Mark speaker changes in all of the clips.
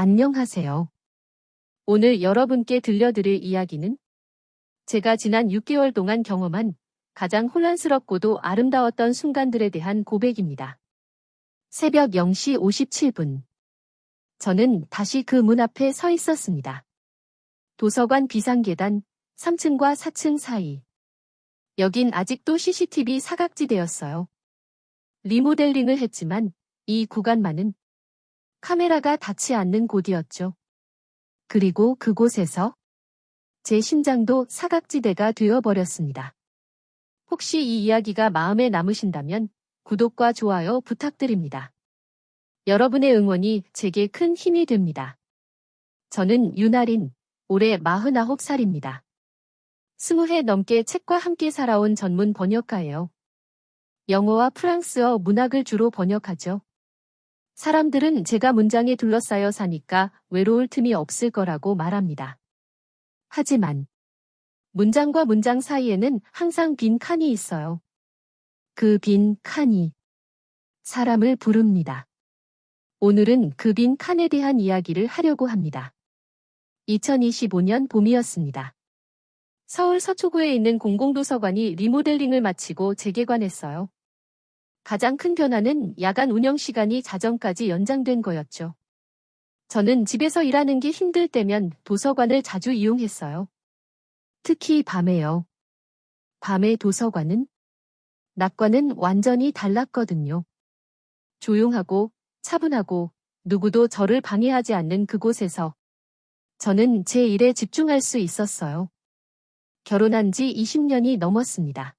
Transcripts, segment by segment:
Speaker 1: 안녕하세요. 오늘 여러분께 들려드릴 이야기는 제가 지난 6개월 동안 경험한 가장 혼란스럽고도 아름다웠던 순간들에 대한 고백입니다. 새벽 0시 57분. 저는 다시 그 문 앞에 서 있었습니다. 도서관 비상계단 3층과 4층 사이. 여긴 아직도 CCTV 사각지대였어요. 리모델링을 했지만 이 구간만은 카메라가 닿지 않는 곳이었죠. 그리고 그곳에서 제 심장도 사각지대가 되어버렸습니다. 혹시 이 이야기가 마음에 남으신다면 구독과 좋아요 부탁드립니다. 여러분의 응원이 제게 큰 힘이 됩니다. 저는 윤아린, 올해 49살입니다. 20해 넘게 책과 함께 살아온 전문 번역가예요. 영어와 프랑스어 문학을 주로 번역하죠. 사람들은 제가 문장에 둘러싸여 사니까 외로울 틈이 없을 거라고 말합니다. 하지만 문장과 문장 사이에는 항상 빈 칸이 있어요. 그 빈 칸이 사람을 부릅니다. 오늘은 그 빈 칸에 대한 이야기를 하려고 합니다. 2025년 봄이었습니다. 서울 서초구에 있는 공공도서관이 리모델링을 마치고 재개관했어요. 가장 큰 변화는 야간 운영 시간이 자정까지 연장된 거였죠. 저는 집에서 일하는 게 힘들 때면 도서관을 자주 이용했어요. 특히 밤에요. 밤의 도서관은 낮과는 완전히 달랐거든요. 조용하고 차분하고 누구도 저를 방해하지 않는 그곳에서 저는 제 일에 집중할 수 있었어요. 결혼한 지 20년이 넘었습니다.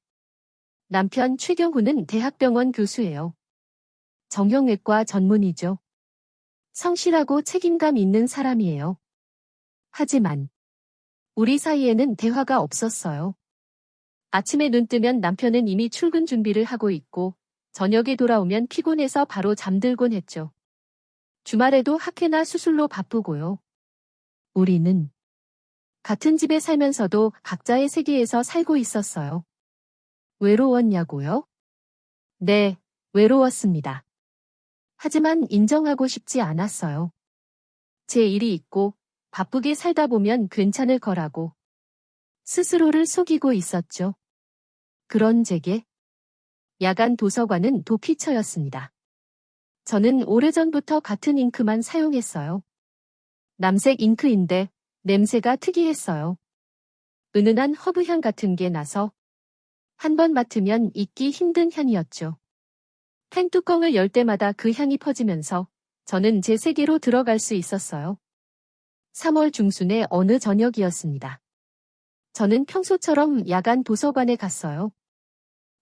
Speaker 1: 남편 최경훈은 대학병원 교수예요. 정형외과 전문이죠. 성실하고 책임감 있는 사람이에요. 하지만 우리 사이에는 대화가 없었어요. 아침에 눈 뜨면 남편은 이미 출근 준비를 하고 있고 저녁에 돌아오면 피곤해서 바로 잠들곤 했죠. 주말에도 학회나 수술로 바쁘고요. 우리는 같은 집에 살면서도 각자의 세계에서 살고 있었어요. 외로웠냐고요? 네, 외로웠습니다. 하지만 인정하고 싶지 않았어요. 제 일이 있고 바쁘게 살다 보면 괜찮을 거라고 스스로를 속이고 있었죠. 그런 제게 야간 도서관은 도피처였습니다. 저는 오래전부터 같은 잉크만 사용했어요. 남색 잉크인데 냄새가 특이했어요. 은은한 허브향 같은 게 나서 한 번 맡으면 잊기 힘든 향이었죠. 펜 뚜껑을 열 때마다 그 향이 퍼지면서 저는 제 세계로 들어갈 수 있었어요. 3월 중순의 어느 저녁이었습니다. 저는 평소처럼 야간 도서관에 갔어요.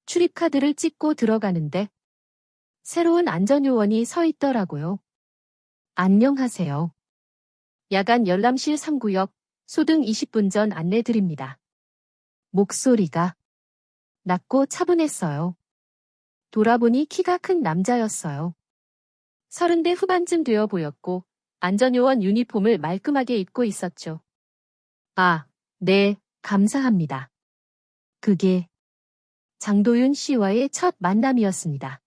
Speaker 1: 출입카드를 찍고 들어가는데 새로운 안전요원이 서 있더라고요. 안녕하세요. 야간 열람실 3구역 소등 20분 전 안내 드립니다. 목소리가 낮고 차분했어요. 돌아보니 키가 큰 남자였어요. 30대 후반쯤 되어 보였고 안전요원 유니폼을 말끔하게 입고 있었죠. 아, 네, 감사합니다. 그게 장도윤 씨와의 첫 만남이었습니다.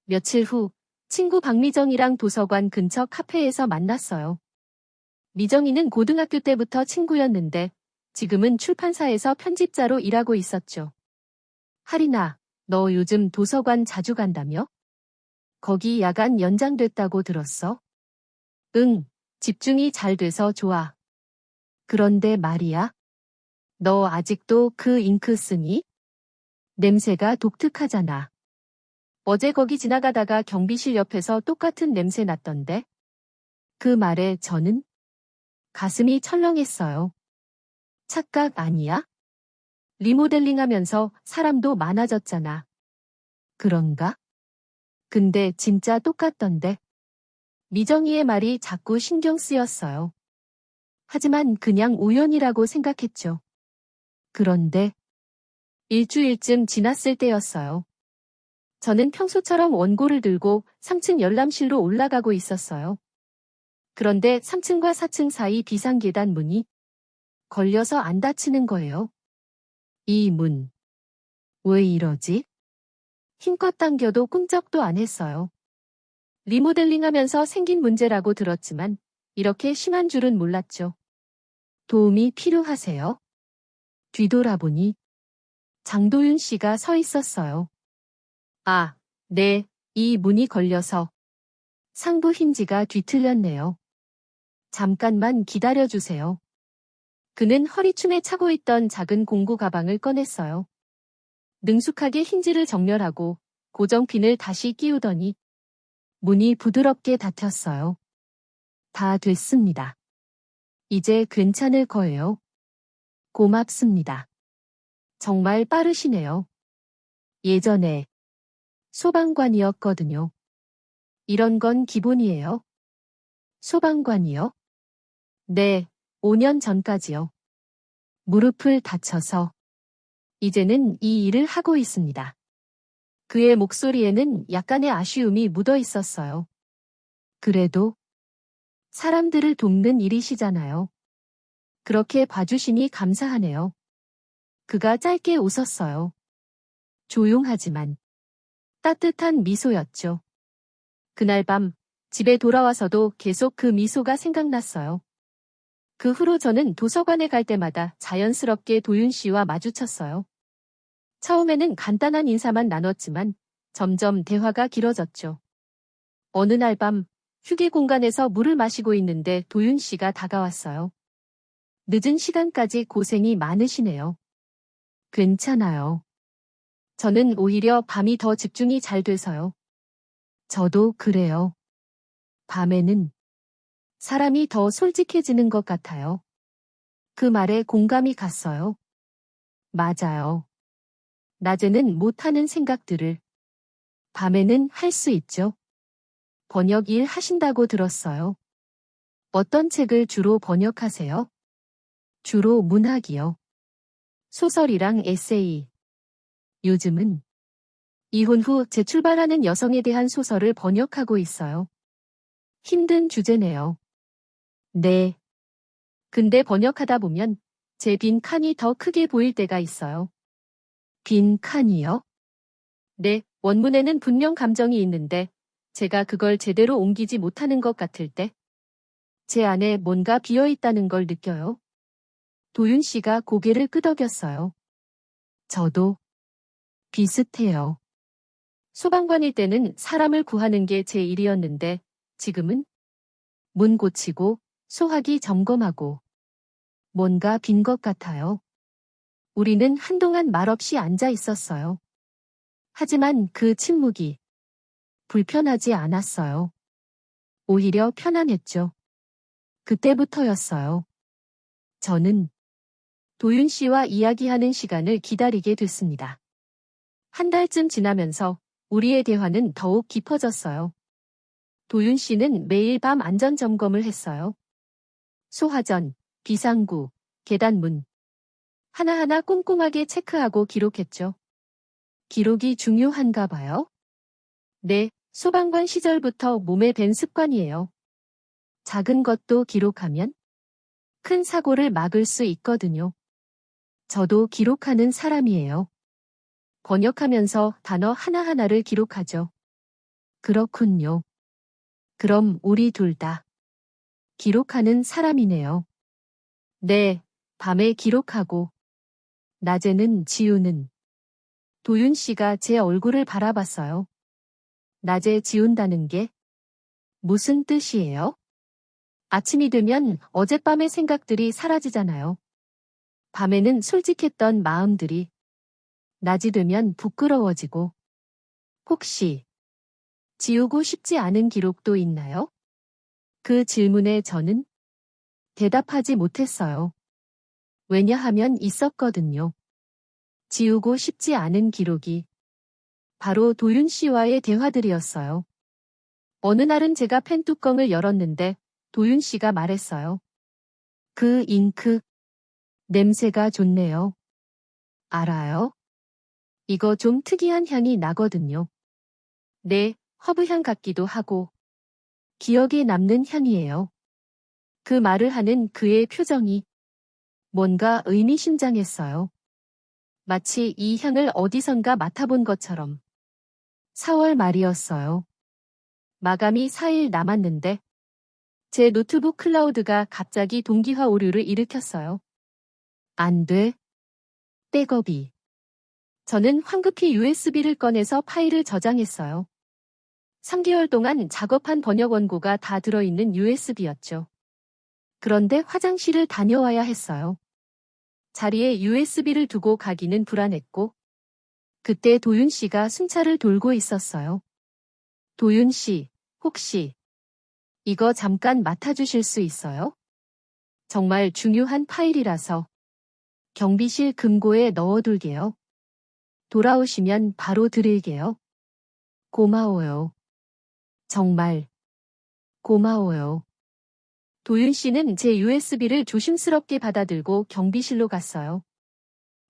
Speaker 1: 며칠 후 친구 박미정이랑 도서관 근처 카페에서 만났어요. 미정이는 고등학교 때부터 친구였는데 지금은 출판사에서 편집자로 일하고 있었죠. 하리나, 너 요즘 도서관 자주 간다며? 거기 야간 연장됐다고 들었어? 응, 집중이 잘 돼서 좋아. 그런데 말이야. 너 아직도 그 잉크 쓰니? 냄새가 독특하잖아. 어제 거기 지나가다가 경비실 옆에서 똑같은 냄새 났던데? 그 말에 저는 가슴이 철렁했어요. 착각 아니야? 리모델링 하면서 사람도 많아졌잖아. 그런가? 근데 진짜 똑같던데. 미정이의 말이 자꾸 신경 쓰였어요. 하지만 그냥 우연이라고 생각했죠. 그런데 일주일쯤 지났을 때였어요. 저는 평소처럼 원고를 들고 3층 열람실로 올라가고 있었어요. 그런데 3층과 4층 사이 비상계단 문이 걸려서 안 닫히는 거예요. 이 문. 왜 이러지? 힘껏 당겨도 꿈쩍도 안 했어요. 리모델링 하면서 생긴 문제라고 들었지만 이렇게 심한 줄은 몰랐죠. 도움이 필요하세요? 뒤돌아보니 장도윤 씨가 서 있었어요. 아, 네, 이 문이 걸려서 상부 힌지가 뒤틀렸네요. 잠깐만 기다려주세요. 그는 허리춤에 차고 있던 작은 공구 가방을 꺼냈어요. 능숙하게 힌지를 정렬하고 고정핀을 다시 끼우더니 문이 부드럽게 닫혔어요. 다 됐습니다. 이제 괜찮을 거예요. 고맙습니다. 정말 빠르시네요. 예전에 소방관이었거든요. 이런 건 기본이에요. 소방관이요? 네, 5년 전까지요. 무릎을 다쳐서 이제는 이 일을 하고 있습니다. 그의 목소리에는 약간의 아쉬움이 묻어 있었어요. 그래도 사람들을 돕는 일이시잖아요. 그렇게 봐주시니 감사하네요. 그가 짧게 웃었어요. 조용하지만 따뜻한 미소였죠. 그날 밤 집에 돌아와서도 계속 그 미소가 생각났어요. 그 후로 저는 도서관에 갈 때마다 자연스럽게 도윤 씨와 마주쳤어요. 처음에는 간단한 인사만 나눴지만 점점 대화가 길어졌죠. 어느 날 밤 휴게 공간에서 물을 마시고 있는데 도윤 씨가 다가왔어요. 늦은 시간까지 고생이 많으시네요. 괜찮아요. 저는 오히려 밤이 더 집중이 잘 돼서요. 저도 그래요. 밤에는 사람이 더 솔직해지는 것 같아요. 그 말에 공감이 갔어요. 맞아요. 낮에는 못하는 생각들을 밤에는 할 수 있죠. 번역 일 하신다고 들었어요. 어떤 책을 주로 번역하세요? 주로 문학이요. 소설이랑 에세이. 요즘은 이혼 후 재출발하는 여성에 대한 소설을 번역하고 있어요. 힘든 주제네요. 네. 근데 번역하다 보면 제 빈 칸이 더 크게 보일 때가 있어요. 빈 칸이요? 네, 원문에는 분명 감정이 있는데 제가 그걸 제대로 옮기지 못하는 것 같을 때 제 안에 뭔가 비어 있다는 걸 느껴요. 도윤 씨가 고개를 끄덕였어요. 저도 비슷해요. 소방관일 때는 사람을 구하는 게 제 일이었는데 지금은 문 고치고 소화기 점검하고 뭔가 빈 것 같아요. 우리는 한동안 말없이 앉아 있었어요. 하지만 그 침묵이 불편하지 않았어요. 오히려 편안했죠. 그때부터였어요. 저는 도윤 씨와 이야기하는 시간을 기다리게 됐습니다. 한 달쯤 지나면서 우리의 대화는 더욱 깊어졌어요. 도윤 씨는 매일 밤 안전 점검을 했어요. 소화전, 비상구, 계단문. 하나하나 꼼꼼하게 체크하고 기록했죠. 기록이 중요한가 봐요? 네, 소방관 시절부터 몸에 밴 습관이에요. 작은 것도 기록하면 큰 사고를 막을 수 있거든요. 저도 기록하는 사람이에요. 번역하면서 단어 하나하나를 기록하죠. 그렇군요. 그럼 우리 둘 다 기록하는 사람이네요. 네, 밤에 기록하고 낮에는 지우는. 도윤 씨가 제 얼굴을 바라봤어요. 낮에 지운다는 게 무슨 뜻이에요? 아침이 되면 어젯밤의 생각들이 사라지잖아요. 밤에는 솔직했던 마음들이 낮이 되면 부끄러워지고. 혹시 지우고 싶지 않은 기록도 있나요? 그 질문에 저는 대답하지 못했어요. 왜냐하면 있었거든요. 지우고 싶지 않은 기록이 바로 도윤 씨와의 대화들이었어요. 어느 날은 제가 펜 뚜껑을 열었는데 도윤 씨가 말했어요. 그 잉크 냄새가 좋네요. 알아요? 이거 좀 특이한 향이 나거든요. 네, 허브향 같기도 하고 기억에 남는 향이에요. 그 말을 하는 그의 표정이 뭔가 의미심장했어요. 마치 이 향을 어디선가 맡아본 것처럼. 4월 말이었어요. 마감이 4일 남았는데 제 노트북 클라우드가 갑자기 동기화 오류를 일으켰어요. 안 돼. 백업이. 저는 황급히 USB를 꺼내서 파일을 저장했어요. 3개월 동안 작업한 번역 원고가 다 들어있는 USB였죠. 그런데 화장실을 다녀와야 했어요. 자리에 USB를 두고 가기는 불안했고, 그때 도윤 씨가 순찰을 돌고 있었어요. 도윤 씨, 혹시 이거 잠깐 맡아주실 수 있어요? 정말 중요한 파일이라서 경비실 금고에 넣어둘게요. 돌아오시면 바로 드릴게요. 고마워요. 정말 고마워요. 도윤 씨는 제 USB를 조심스럽게 받아들고 경비실로 갔어요.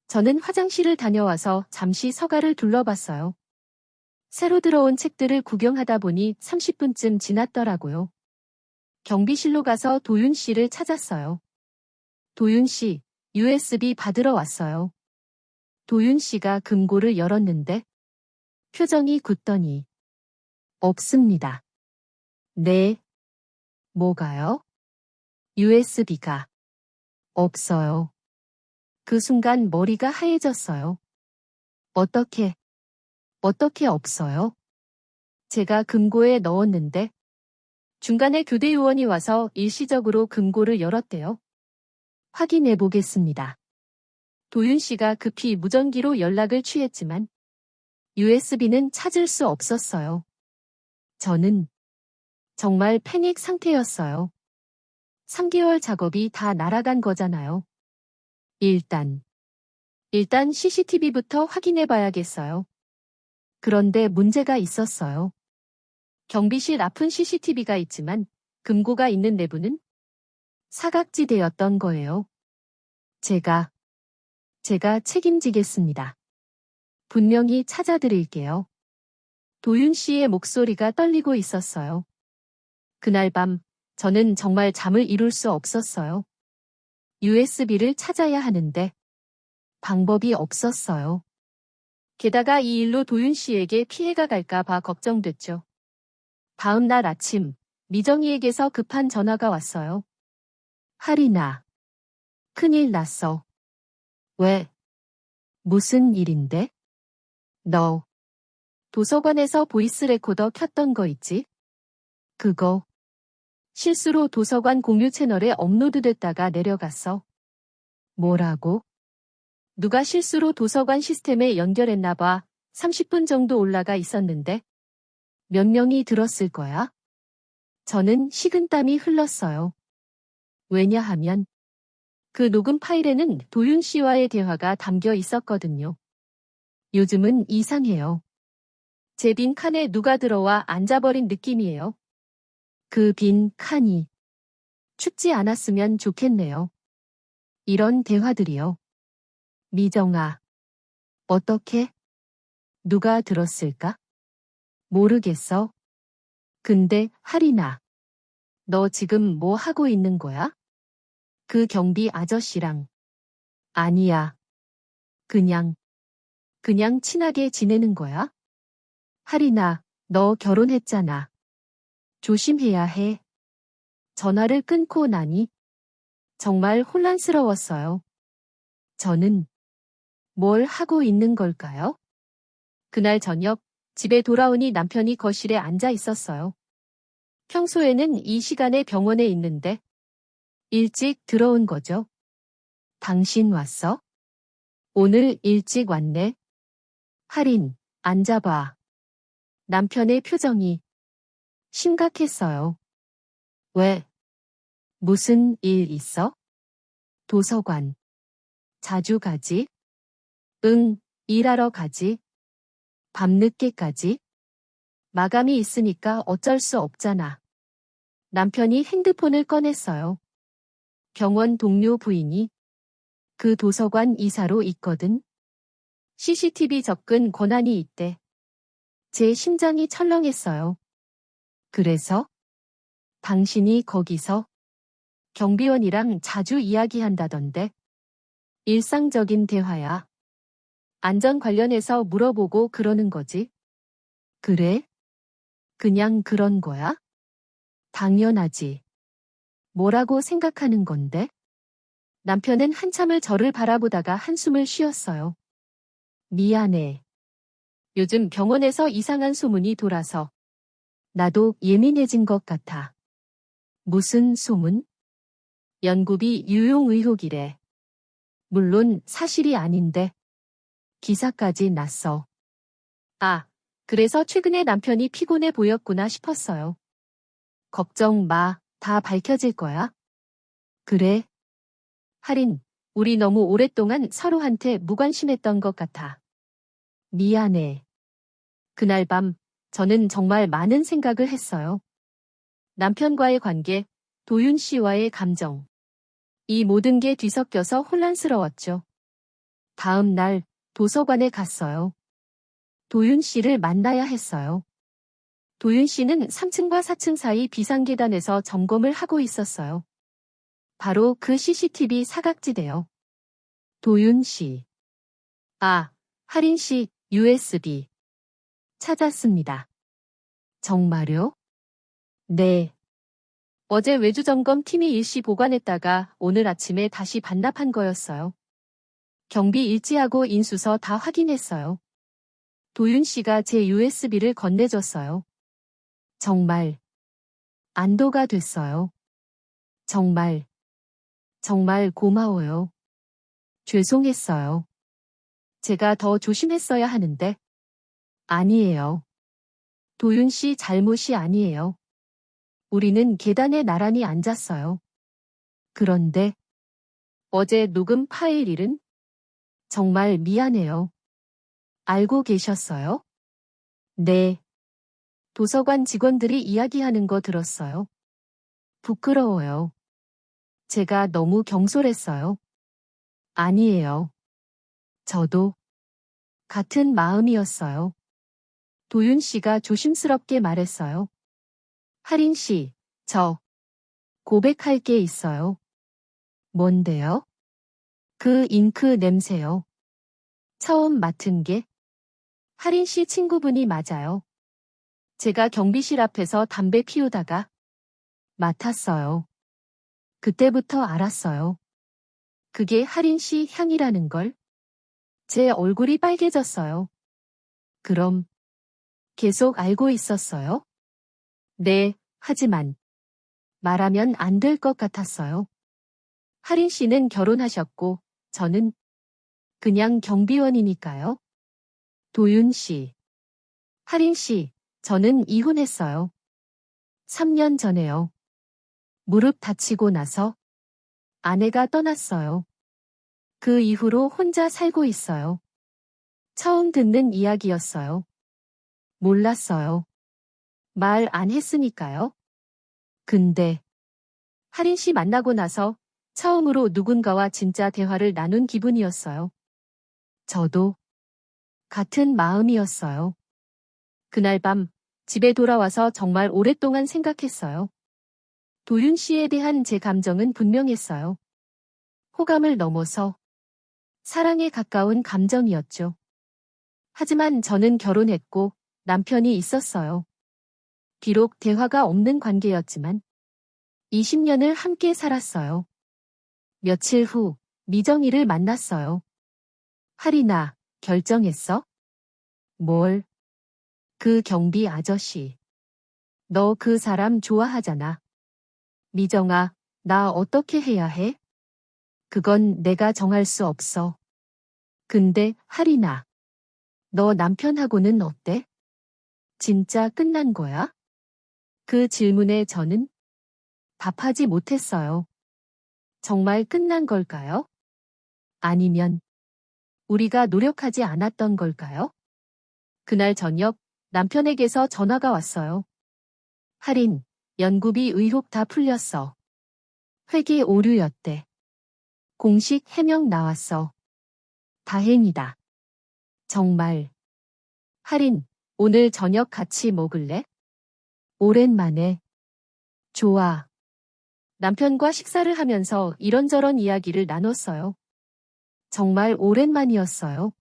Speaker 1: 저는 화장실을 다녀와서 잠시 서가를 둘러봤어요. 새로 들어온 책들을 구경하다 보니 30분쯤 지났더라고요. 경비실로 가서 도윤 씨를 찾았어요. 도윤 씨, USB 받으러 왔어요. 도윤 씨가 금고를 열었는데 표정이 굳더니 없습니다. 네. 뭐가요? USB가 없어요. 그 순간 머리가 하얘졌어요. 어떻게 없어요? 제가 금고에 넣었는데 중간에 교대 요원이 와서 일시적으로 금고를 열었대요. 확인해 보겠습니다. 도윤 씨가 급히 무전기로 연락을 취했지만 USB는 찾을 수 없었어요. 저는 정말 패닉 상태였어요. 3개월 작업이 다 날아간 거잖아요. 일단 CCTV부터 확인해 봐야겠어요. 그런데 문제가 있었어요. 경비실 앞은 CCTV가 있지만 금고가 있는 내부는 사각지대였던 거예요. 제가 책임지겠습니다. 분명히 찾아드릴게요. 도윤 씨의 목소리가 떨리고 있었어요. 그날 밤 저는 정말 잠을 이룰 수 없었어요. USB를 찾아야 하는데 방법이 없었어요. 게다가 이 일로 도윤 씨에게 피해가 갈까 봐 걱정됐죠. 다음 날 아침 미정이에게서 급한 전화가 왔어요. 하리나, 큰일 났어. 왜? 무슨 일인데? 너 도서관에서 보이스 레코더 켰던 거 있지? 그거 실수로 도서관 공유 채널에 업로드됐다가 내려갔어. 뭐라고? 누가 실수로 도서관 시스템에 연결했나 봐. 30분 정도 올라가 있었는데 몇 명이 들었을 거야? 저는 식은땀이 흘렀어요. 왜냐하면 그 녹음 파일에는 도윤 씨와의 대화가 담겨 있었거든요. 요즘은 이상해요. 제 빈 칸에 누가 들어와 앉아버린 느낌이에요. 그 빈 칸이 춥지 않았으면 좋겠네요. 이런 대화들이요. 미정아, 어떻게? 누가 들었을까? 모르겠어. 근데 하리나, 너 지금 뭐 하고 있는 거야? 그 경비 아저씨랑. 아니야. 그냥 친하게 지내는 거야? 하리나, 너 결혼했잖아. 조심해야 해. 전화를 끊고 나니 정말 혼란스러웠어요. 저는 뭘 하고 있는 걸까요? 그날 저녁 집에 돌아오니 남편이 거실에 앉아 있었어요. 평소에는 이 시간에 병원에 있는데 일찍 들어온 거죠. 당신 왔어? 오늘 일찍 왔네. 할인, 앉아봐. 남편의 표정이 심각했어요. 왜? 무슨 일 있어? 도서관. 자주 가지? 응, 일하러 가지. 밤늦게까지? 마감이 있으니까 어쩔 수 없잖아. 남편이 핸드폰을 꺼냈어요. 병원 동료 부인이 그 도서관 이사로 있거든. CCTV 접근 권한이 있대. 제 심장이 철렁했어요. 그래서? 당신이 거기서 경비원이랑 자주 이야기한다던데. 일상적인 대화야. 안전 관련해서 물어보고 그러는 거지. 그래? 그냥 그런 거야? 당연하지. 뭐라고 생각하는 건데? 남편은 한참을 저를 바라보다가 한숨을 쉬었어요. 미안해. 요즘 병원에서 이상한 소문이 돌아서 나도 예민해진 것 같아. 무슨 소문? 연구비 유용 의혹이래. 물론 사실이 아닌데 기사까지 났어. 아, 그래서 최근에 남편이 피곤해 보였구나 싶었어요. 걱정 마, 다 밝혀질 거야. 그래. 할인, 우리 너무 오랫동안 서로한테 무관심했던 것 같아. 미안해. 그날 밤, 저는 정말 많은 생각을 했어요. 남편과의 관계, 도윤 씨와의 감정. 이 모든 게 뒤섞여서 혼란스러웠죠. 다음 날, 도서관에 갔어요. 도윤 씨를 만나야 했어요. 도윤 씨는 3층과 4층 사이 비상계단에서 점검을 하고 있었어요. 바로 그 CCTV 사각지대요. 도윤 씨. 아, 할인 씨, USB. 찾았습니다. 정말요? 네. 어제 외주점검 팀이 일시 보관했다가 오늘 아침에 다시 반납한 거였어요. 경비 일지하고 인수서 다 확인했어요. 도윤 씨가 제 USB를 건네줬어요. 정말 안도가 됐어요. 정말 고마워요. 죄송했어요. 제가 더 조심했어야 하는데. 아니에요. 도윤 씨 잘못이 아니에요. 우리는 계단에 나란히 앉았어요. 그런데 어제 녹음 파일 일은 정말 미안해요. 알고 계셨어요? 네. 도서관 직원들이 이야기하는 거 들었어요. 부끄러워요. 제가 너무 경솔했어요. 아니에요. 저도 같은 마음이었어요. 도윤 씨가 조심스럽게 말했어요. 할인 씨, 저 고백할 게 있어요. 뭔데요? 그 잉크 냄새요. 처음 맡은 게 할인 씨 친구분이 맞아요. 제가 경비실 앞에서 담배 피우다가 맡았어요. 그때부터 알았어요. 그게 할인 씨 향이라는 걸. 제 얼굴이 빨개졌어요. 그럼 계속 알고 있었어요? 네, 하지만 말하면 안 될 것 같았어요. 할인 씨는 결혼하셨고 저는 그냥 경비원이니까요. 도윤 씨. 할인 씨, 저는 이혼했어요. 3년 전에요. 무릎 다치고 나서 아내가 떠났어요. 그 이후로 혼자 살고 있어요. 처음 듣는 이야기였어요. 몰랐어요. 말 안 했으니까요. 근데 할인 씨 만나고 나서 처음으로 누군가와 진짜 대화를 나눈 기분이었어요. 저도 같은 마음이었어요. 그날 밤 집에 돌아와서 정말 오랫동안 생각했어요. 도윤 씨에 대한 제 감정은 분명했어요. 호감을 넘어서 사랑에 가까운 감정이었죠. 하지만 저는 결혼했고 남편이 있었어요. 비록 대화가 없는 관계였지만 20년을 함께 살았어요. 며칠 후 미정이를 만났어요. 할인아, 결정했어? 뭘? 그 경비 아저씨. 너 그 사람 좋아하잖아. 미정아, 나 어떻게 해야 해? 그건 내가 정할 수 없어. 근데 할인아, 너 남편하고는 어때? 진짜 끝난 거야? 그 질문에 저는 답하지 못했어요. 정말 끝난 걸까요? 아니면 우리가 노력하지 않았던 걸까요? 그날 저녁 남편에게서 전화가 왔어요. 할인, 연구비 의혹 다 풀렸어. 회계 오류였대. 공식 해명 나왔어. 다행이다. 정말. 할인, 오늘 저녁 같이 먹을래? 오랜만에. 좋아. 남편과 식사를 하면서 이런저런 이야기를 나눴어요. 정말 오랜만이었어요.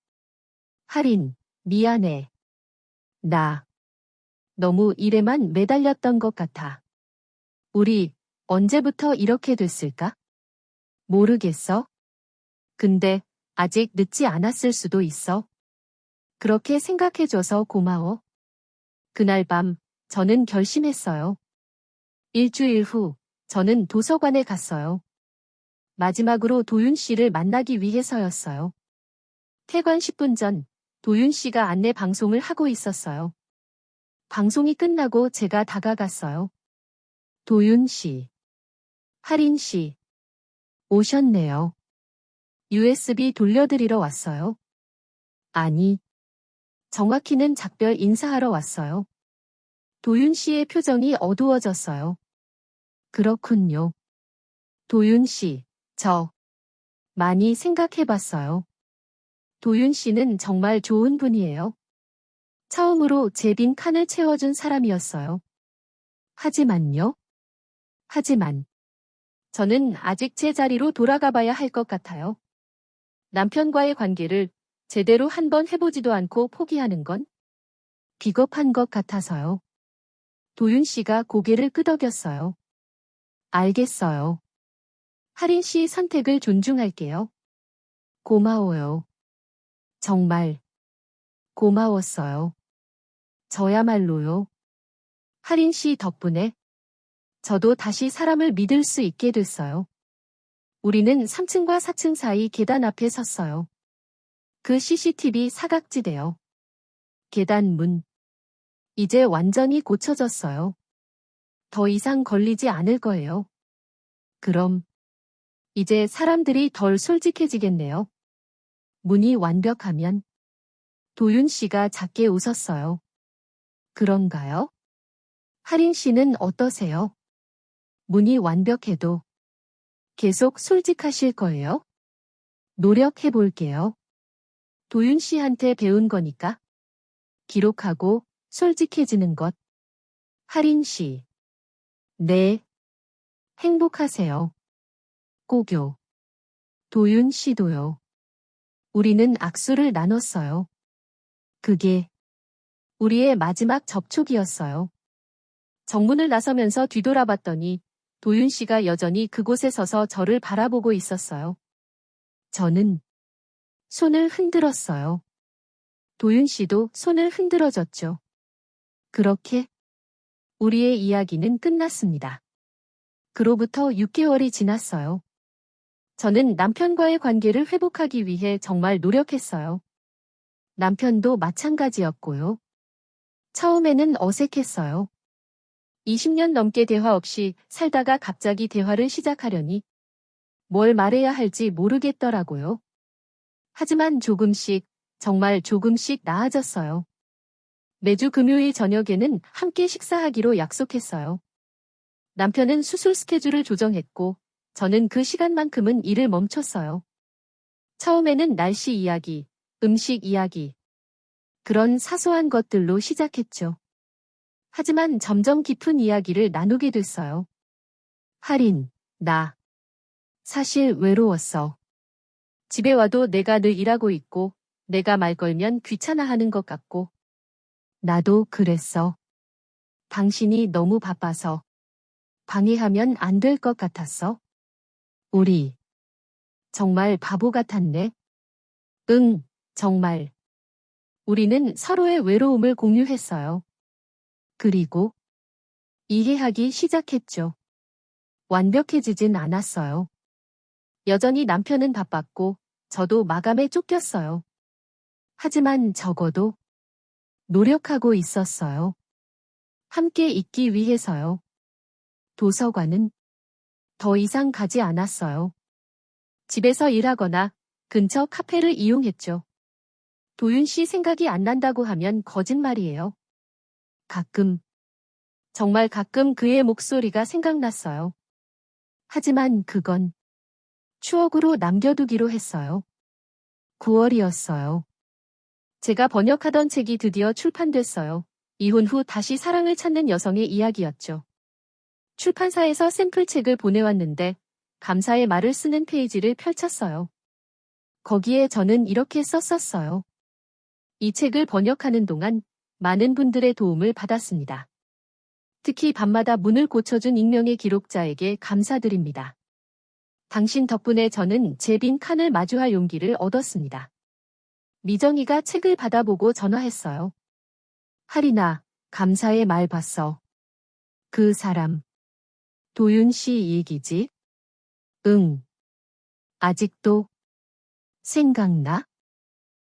Speaker 1: 할인, 미안해. 나 너무 일에만 매달렸던 것 같아. 우리 언제부터 이렇게 됐을까? 모르겠어. 근데 아직 늦지 않았을 수도 있어. 그렇게 생각해줘서 고마워. 그날 밤 저는 결심했어요. 일주일 후 저는 도서관에 갔어요. 마지막으로 도윤 씨를 만나기 위해서였어요. 퇴관 10분 전 도윤 씨가 안내 방송을 하고 있었어요. 방송이 끝나고 제가 다가갔어요. 도윤 씨, 하린 씨, 오셨네요. USB 돌려드리러 왔어요. 아니, 정확히는 작별 인사하러 왔어요. 도윤 씨의 표정이 어두워졌어요. 그렇군요. 도윤 씨, 저 많이 생각해봤어요. 도윤 씨는 정말 좋은 분이에요. 처음으로 제 빈 칸을 채워준 사람이었어요. 하지만요. 하지만 저는 아직 제 자리로 돌아가 봐야 할 것 같아요. 남편과의 관계를 제대로 한번 해보지도 않고 포기하는 건 비겁한 것 같아서요. 도윤 씨가 고개를 끄덕였어요. 알겠어요. 하린 씨 선택을 존중할게요. 고마워요. 정말 고마웠어요. 저야말로요. 하린 씨 덕분에 저도 다시 사람을 믿을 수 있게 됐어요. 우리는 3층과 4층 사이 계단 앞에 섰어요. 그 CCTV 사각지대요. 계단 문. 이제 완전히 고쳐졌어요. 더 이상 걸리지 않을 거예요. 그럼 이제 사람들이 덜 솔직해지겠네요. 문이 완벽하면 도윤 씨가 작게 웃었어요. 그런가요? 하린 씨는 어떠세요? 문이 완벽해도 계속 솔직하실 거예요? 노력해 볼게요. 도윤 씨한테 배운 거니까. 기록하고 솔직해지는 것. 하린 씨. 네. 행복하세요. 꼬교. 도윤 씨도요. 우리는 악수를 나눴어요. 그게 우리의 마지막 접촉이었어요. 정문을 나서면서 뒤돌아봤더니 도윤 씨가 여전히 그곳에 서서 저를 바라보고 있었어요. 저는 손을 흔들었어요. 도윤 씨도 손을 흔들어줬죠. 그렇게 우리의 이야기는 끝났습니다. 그로부터 6개월이 지났어요. 저는 남편과의 관계를 회복하기 위해 정말 노력했어요. 남편도 마찬가지였고요. 처음에는 어색했어요. 20년 넘게 대화 없이 살다가 갑자기 대화를 시작하려니 뭘 말해야 할지 모르겠더라고요. 하지만 조금씩, 정말 조금씩 나아졌어요. 매주 금요일 저녁에는 함께 식사하기로 약속했어요. 남편은 수술 스케줄을 조정했고, 저는 그 시간만큼은 일을 멈췄어요. 처음에는 날씨 이야기, 음식 이야기, 그런 사소한 것들로 시작했죠. 하지만 점점 깊은 이야기를 나누게 됐어요. 하린, 나 사실 외로웠어. 집에 와도 내가 늘 일하고 있고, 내가 말 걸면 귀찮아하는 것 같고. 나도 그랬어. 당신이 너무 바빠서 방해하면 안 될 것 같았어. 우리 정말 바보 같았네. 응, 정말. 우리는 서로의 외로움을 공유했어요. 그리고 이해하기 시작했죠. 완벽해지진 않았어요. 여전히 남편은 바빴고 저도 마감에 쫓겼어요. 하지만 적어도 노력하고 있었어요. 함께 있기 위해서요. 도서관은 더 이상 가지 않았어요. 집에서 일하거나 근처 카페를 이용했죠. 도윤 씨 생각이 안 난다고 하면 거짓말이에요. 가끔, 정말 가끔 그의 목소리가 생각났어요. 하지만 그건 추억으로 남겨두기로 했어요. 9월이었어요. 제가 번역하던 책이 드디어 출판됐어요. 이혼 후 다시 사랑을 찾는 여성의 이야기였죠. 출판사에서 샘플책을 보내왔는데 감사의 말을 쓰는 페이지를 펼쳤어요. 거기에 저는 이렇게 썼었어요. 이 책을 번역하는 동안 많은 분들의 도움을 받았습니다. 특히 밤마다 문을 고쳐준 익명의 기록자에게 감사드립니다. 당신 덕분에 저는 제 빈 칸을 마주할 용기를 얻었습니다. 미정이가 책을 받아보고 전화했어요. 하리나, 감사의 말 봤어. 그 사람. 도윤 씨 얘기지? 응. 아직도 생각나?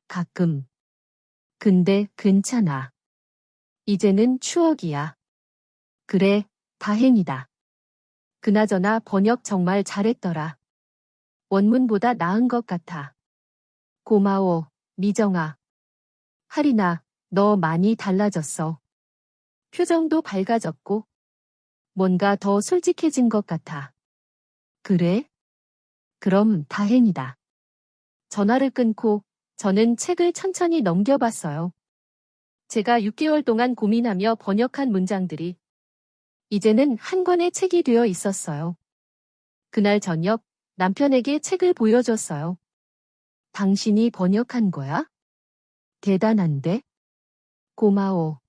Speaker 1: 가끔. 근데 괜찮아. 이제는 추억이야. 그래, 다행이다. 그나저나 번역 정말 잘했더라. 원문보다 나은 것 같아. 고마워, 미정아. 하리나, 너 많이 달라졌어. 표정도 밝아졌고, 뭔가 더 솔직해진 것 같아. 그래? 그럼 다행이다. 전화를 끊고 저는 책을 천천히 넘겨봤어요. 제가 6개월 동안 고민하며 번역한 문장들이 이제는 한 권의 책이 되어 있었어요. 그날 저녁 남편에게 책을 보여줬어요. 당신이 번역한 거야? 대단한데? 고마워.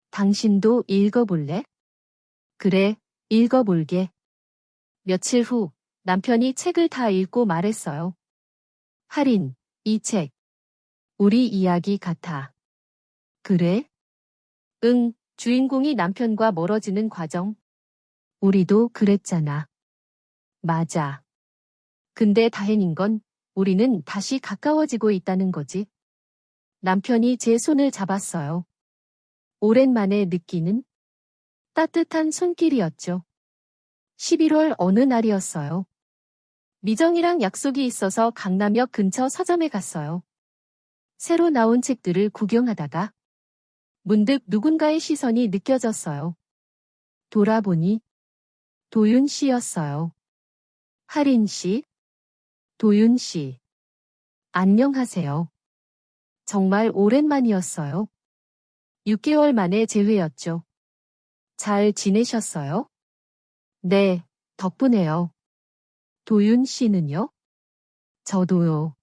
Speaker 1: 당신도 읽어볼래? 그래, 읽어볼게. 며칠 후 남편이 책을 다 읽고 말했어요. 할인, 이 책. 우리 이야기 같아. 그래? 응, 주인공이 남편과 멀어지는 과정. 우리도 그랬잖아. 맞아. 근데 다행인 건 우리는 다시 가까워지고 있다는 거지. 남편이 제 손을 잡았어요. 오랜만에 느끼는 따뜻한 손길이었죠. 11월 어느 날이었어요. 미정이랑 약속이 있어서 강남역 근처 서점에 갔어요. 새로 나온 책들을 구경하다가 문득 누군가의 시선이 느껴졌어요. 돌아보니 도윤 씨였어요. 하린 씨, 도윤 씨, 안녕하세요. 정말 오랜만이었어요. 6개월 만에 재회였죠. 잘 지내셨어요? 네, 덕분에요. 도윤 씨는요? 저도요.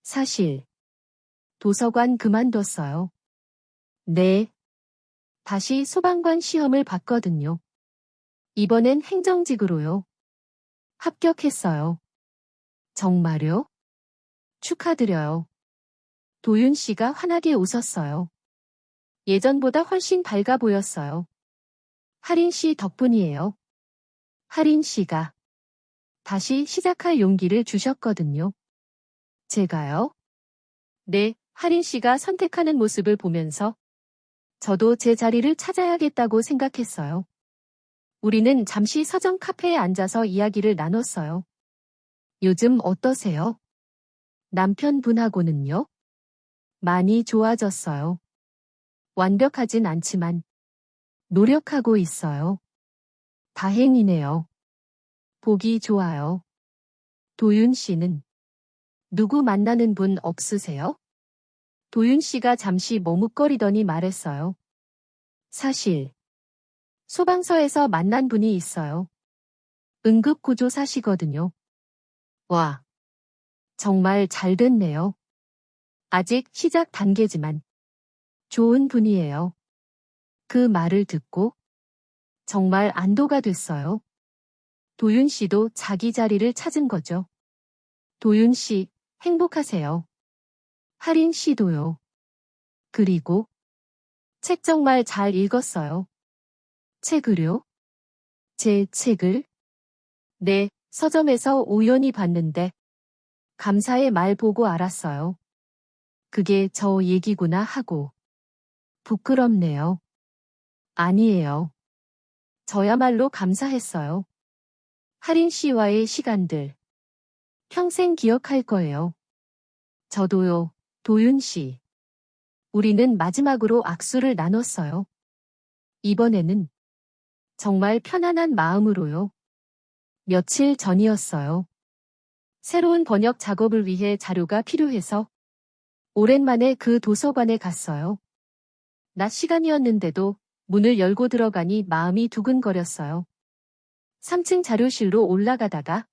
Speaker 1: 사실, 도서관 그만뒀어요. 네, 다시 소방관 시험을 봤거든요. 이번엔 행정직으로요. 합격했어요. 정말요? 축하드려요. 도윤 씨가 환하게 웃었어요. 예전보다 훨씬 밝아 보였어요. 하린 씨 덕분이에요. 하린 씨가 다시 시작할 용기를 주셨거든요. 제가요? 네, 하린 씨가 선택하는 모습을 보면서 저도 제 자리를 찾아야겠다고 생각했어요. 우리는 잠시 서점 카페에 앉아서 이야기를 나눴어요. 요즘 어떠세요? 남편분하고는요? 많이 좋아졌어요. 완벽하진 않지만 노력하고 있어요. 다행이네요. 보기 좋아요. 도윤 씨는 누구 만나는 분 없으세요? 도윤 씨가 잠시 머뭇거리더니 말했어요. 사실 소방서에서 만난 분이 있어요. 응급구조사시거든요. 와, 정말 잘 됐네요. 아직 시작 단계지만 좋은 분이에요. 그 말을 듣고 정말 안도가 됐어요. 도윤 씨도 자기 자리를 찾은 거죠. 도윤 씨, 행복하세요. 하린 씨도요. 그리고 책 정말 잘 읽었어요. 책을요? 제 책을? 네, 서점에서 우연히 봤는데 감사의 말 보고 알았어요. 그게 저 얘기구나 하고. 부끄럽네요. 아니에요. 저야말로 감사했어요. 하린 씨와의 시간들. 평생 기억할 거예요. 저도요, 도윤 씨. 우리는 마지막으로 악수를 나눴어요. 이번에는 정말 편안한 마음으로요. 며칠 전이었어요. 새로운 번역 작업을 위해 자료가 필요해서 오랜만에 그 도서관에 갔어요. 낮 시간이었는데도 문을 열고 들어가니 마음이 두근거렸어요. 3층 자료실로 올라가다가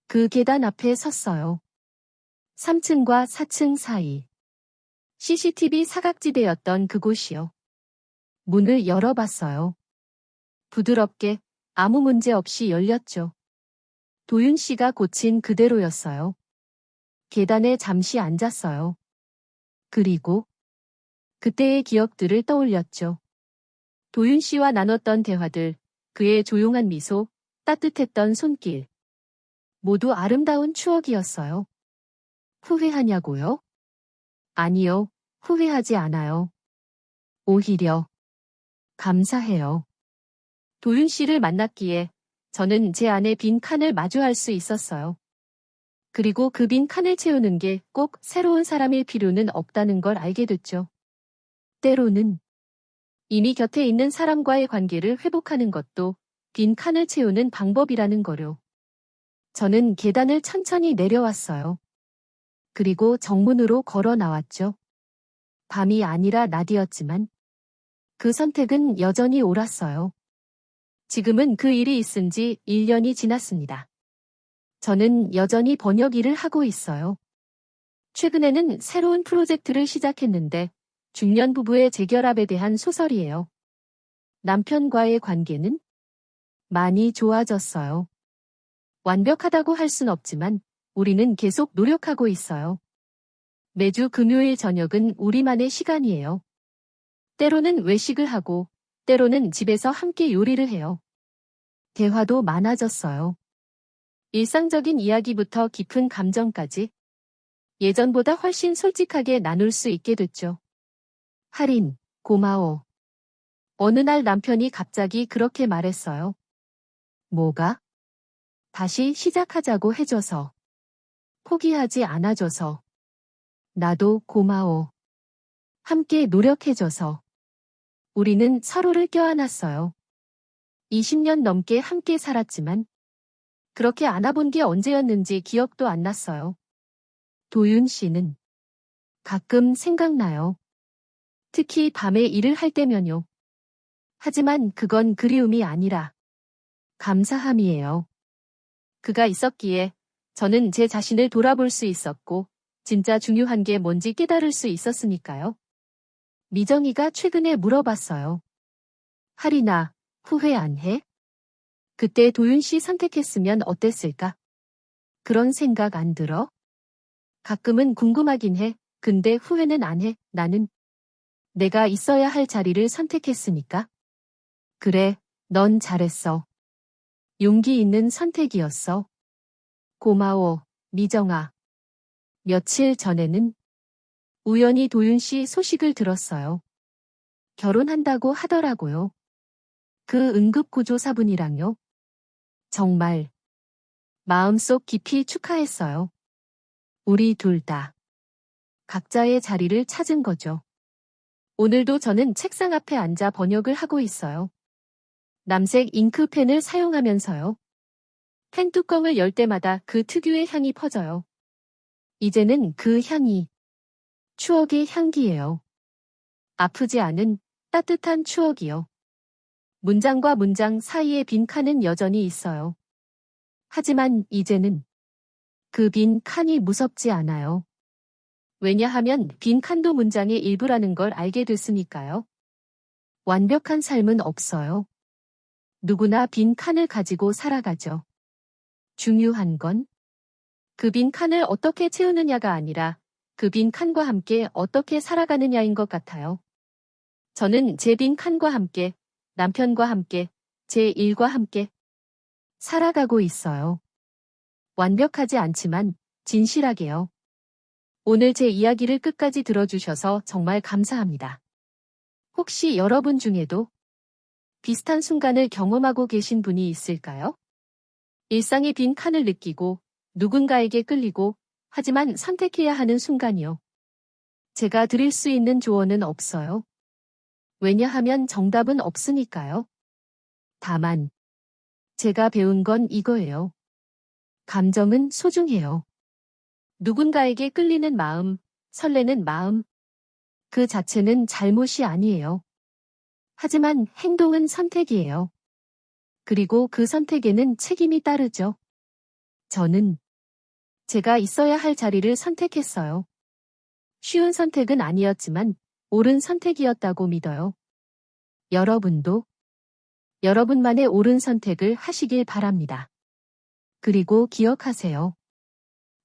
Speaker 1: 그 계단 앞에 섰어요. 3층과 4층 사이. CCTV 사각지대였던 그곳이요. 문을 열어봤어요. 부드럽게 아무 문제 없이 열렸죠. 도윤 씨가 고친 그대로였어요. 계단에 잠시 앉았어요. 그리고 그때의 기억들을 떠올렸죠. 도윤 씨와 나눴던 대화들, 그의 조용한 미소, 따뜻했던 손길. 모두 아름다운 추억이었어요. 후회하냐고요? 아니요, 후회하지 않아요. 오히려 감사해요. 도윤 씨를 만났기에 저는 제 안의 빈 칸을 마주할 수 있었어요. 그리고 그 빈 칸을 채우는 게 꼭 새로운 사람일 필요는 없다는 걸 알게 됐죠. 때로는 이미 곁에 있는 사람과의 관계를 회복하는 것도 빈 칸을 채우는 방법이라는 거요. 저는 계단을 천천히 내려왔어요. 그리고 정문으로 걸어 나왔죠. 밤이 아니라 낮이었지만 그 선택은 여전히 옳았어요. 지금은 그 일이 있은 지 1년이 지났습니다. 저는 여전히 번역 일을 하고 있어요. 최근에는 새로운 프로젝트를 시작했는데 중년 부부의 재결합에 대한 소설이에요. 남편과의 관계는 많이 좋아졌어요. 완벽하다고 할 순 없지만 우리는 계속 노력하고 있어요. 매주 금요일 저녁은 우리만의 시간이에요. 때로는 외식을 하고 때로는 집에서 함께 요리를 해요. 대화도 많아졌어요. 일상적인 이야기부터 깊은 감정까지 예전보다 훨씬 솔직하게 나눌 수 있게 됐죠. 할인, 고마워. 어느 날 남편이 갑자기 그렇게 말했어요. 뭐가? 다시 시작하자고 해줘서. 포기하지 않아줘서. 나도 고마워. 함께 노력해줘서. 우리는 서로를 껴안았어요. 20년 넘게 함께 살았지만 그렇게 안아본 게 언제였는지 기억도 안 났어요. 도윤 씨는 가끔 생각나요. 특히 밤에 일을 할 때면요. 하지만 그건 그리움이 아니라 감사함이에요. 그가 있었기에 저는 제 자신을 돌아볼 수 있었고 진짜 중요한 게 뭔지 깨달을 수 있었으니까요. 미정이가 최근에 물어봤어요. 할인아, 후회 안 해? 그때 도윤 씨 선택했으면 어땠을까? 그런 생각 안 들어? 가끔은 궁금하긴 해. 근데 후회는 안 해. 나는 내가 있어야 할 자리를 선택했으니까. 그래, 넌 잘했어. 용기 있는 선택이었어. 고마워, 미정아. 며칠 전에는 우연히 도윤 씨 소식을 들었어요. 결혼한다고 하더라고요. 그 응급구조사분이랑요. 정말 마음속 깊이 축하했어요. 우리 둘 다 각자의 자리를 찾은 거죠. 오늘도 저는 책상 앞에 앉아 번역을 하고 있어요. 남색 잉크펜을 사용하면서요. 펜 뚜껑을 열 때마다 그 특유의 향이 퍼져요. 이제는 그 향이 추억의 향기예요. 아프지 않은 따뜻한 추억이요. 문장과 문장 사이의 빈 칸은 여전히 있어요. 하지만 이제는 그 빈 칸이 무섭지 않아요. 왜냐하면 빈 칸도 문장의 일부라는 걸 알게 됐으니까요. 완벽한 삶은 없어요. 누구나 빈 칸을 가지고 살아가죠. 중요한 건 그 빈 칸을 어떻게 채우느냐가 아니라 그 빈 칸과 함께 어떻게 살아가느냐인 것 같아요. 저는 제 빈 칸과 함께, 남편과 함께, 제 일과 함께 살아가고 있어요. 완벽하지 않지만 진실하게요. 오늘 제 이야기를 끝까지 들어주셔서 정말 감사합니다. 혹시 여러분 중에도 비슷한 순간을 경험하고 계신 분이 있을까요? 일상의 빈 칸을 느끼고 누군가에게 끌리고 하지만 선택해야 하는 순간이요. 제가 드릴 수 있는 조언은 없어요. 왜냐하면 정답은 없으니까요. 다만 제가 배운 건 이거예요. 감정은 소중해요. 누군가에게 끌리는 마음, 설레는 마음, 그 자체는 잘못이 아니에요. 하지만 행동은 선택이에요. 그리고 그 선택에는 책임이 따르죠. 저는 제가 있어야 할 자리를 선택했어요. 쉬운 선택은 아니었지만 옳은 선택이었다고 믿어요. 여러분도 여러분만의 옳은 선택을 하시길 바랍니다. 그리고 기억하세요.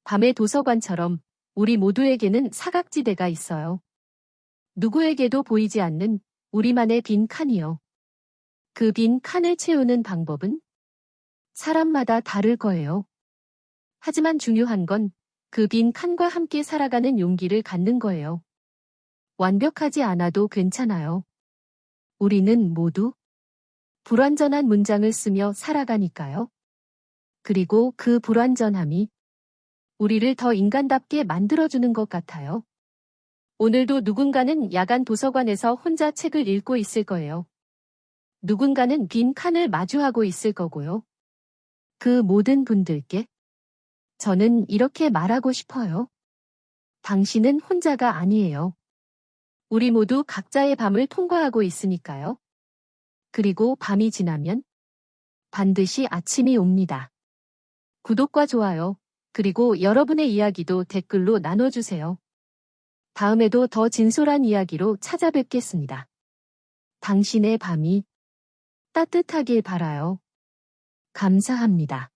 Speaker 1: 밤의 도서관처럼 우리 모두에게는 사각지대가 있어요. 누구에게도 보이지 않는 우리만의 빈 칸이요. 그 빈 칸을 채우는 방법은 사람마다 다를 거예요. 하지만 중요한 건 그 빈 칸과 함께 살아가는 용기를 갖는 거예요. 완벽하지 않아도 괜찮아요. 우리는 모두 불완전한 문장을 쓰며 살아가니까요. 그리고 그 불완전함이 우리를 더 인간답게 만들어주는 것 같아요. 오늘도 누군가는 야간 도서관에서 혼자 책을 읽고 있을 거예요. 누군가는 빈 칸을 마주하고 있을 거고요. 그 모든 분들께 저는 이렇게 말하고 싶어요. 당신은 혼자가 아니에요. 우리 모두 각자의 밤을 통과하고 있으니까요. 그리고 밤이 지나면 반드시 아침이 옵니다. 구독과 좋아요, 그리고 여러분의 이야기도 댓글로 나눠주세요. 다음에도 더 진솔한 이야기로 찾아뵙겠습니다. 당신의 밤이 따뜻하길 바라요. 감사합니다.